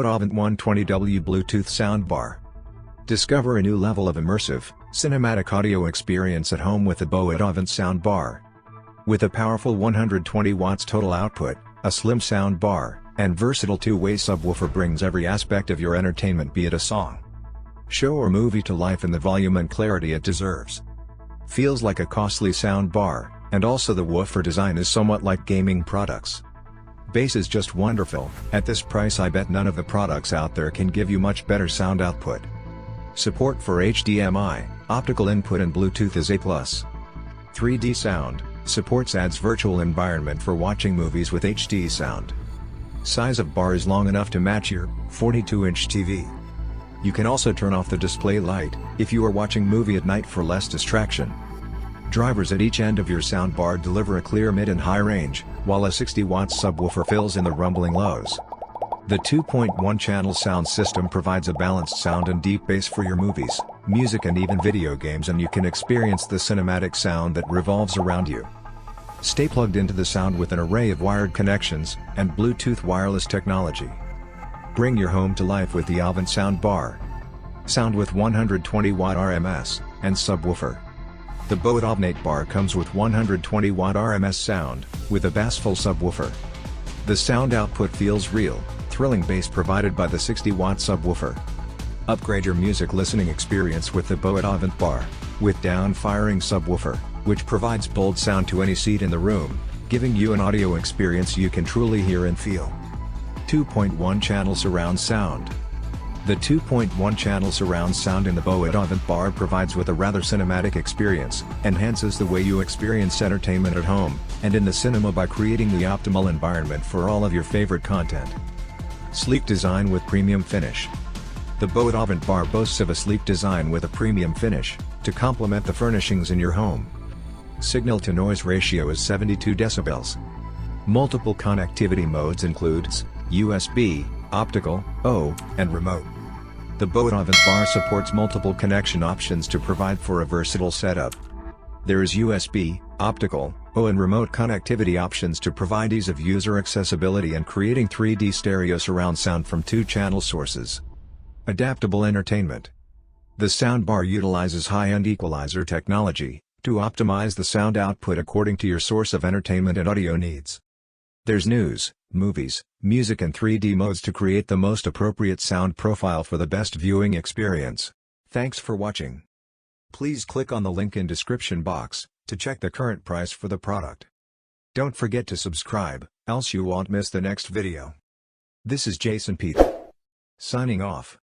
AAVANTE 120W Bluetooth Soundbar. Discover a new level of immersive, cinematic audio experience at home with the AAVANTE Soundbar. With a powerful 120 watts total output, a slim soundbar, and versatile two-way subwoofer brings every aspect of your entertainment, be it a song, show or movie, to life in the volume and clarity it deserves. Feels like a costly soundbar, and also the woofer design is somewhat like gaming products. Bass is just wonderful. At this price I bet none of the products out there can give you much better sound output. Support for HDMI, optical input and Bluetooth is A+. 3D sound, supports adds virtual environment for watching movies with HD sound. Size of bar is long enough to match your 42-inch TV. You can also turn off the display light, if you are watching movie at night for less distraction. Drivers at each end of your soundbar deliver a clear mid and high range, while a 60-watt subwoofer fills in the rumbling lows. The 2.1 channel sound system provides a balanced sound and deep bass for your movies, music and even video games, and you can experience the cinematic sound that revolves around you. Stay plugged into the sound with an array of wired connections, and Bluetooth wireless technology. Bring your home to life with the AAVANTE Soundbar. Sound with 120 watt RMS, and subwoofer. The AAVANTE bar comes with 120 watt RMS sound, with a bassful subwoofer. The sound output feels real, thrilling bass provided by the 60 watt subwoofer. Upgrade your music listening experience with the AAVANTE bar, with down-firing subwoofer, which provides bold sound to any seat in the room, giving you an audio experience you can truly hear and feel. 2.1 channel surround sound. The 2.1 channel surround sound in the AAVANTE bar provides with a rather cinematic experience, enhances the way you experience entertainment at home, and in the cinema by creating the optimal environment for all of your favorite content. Sleek design with premium finish. The AAVANTE bar boasts of a sleek design with a premium finish, to complement the furnishings in your home. Signal-to-noise ratio is 72 decibels. Multiple connectivity modes includes USB, optical, O, and remote. The AAVANTE bar supports multiple connection options to provide for a versatile setup. There is USB, optical, O and remote connectivity options to provide ease of user accessibility and creating 3D stereo surround sound from 2-channel sources. Adaptable entertainment. The soundbar utilizes high-end equalizer technology, to optimize the sound output according to your source of entertainment and audio needs. There's news, movies, music and 3D modes to create the most appropriate sound profile for the best viewing experience. Thanks for watching. Please click on the link in description box, to check the current price for the product. Don't forget to subscribe, else you won't miss the next video. This is Jason Pete, signing off.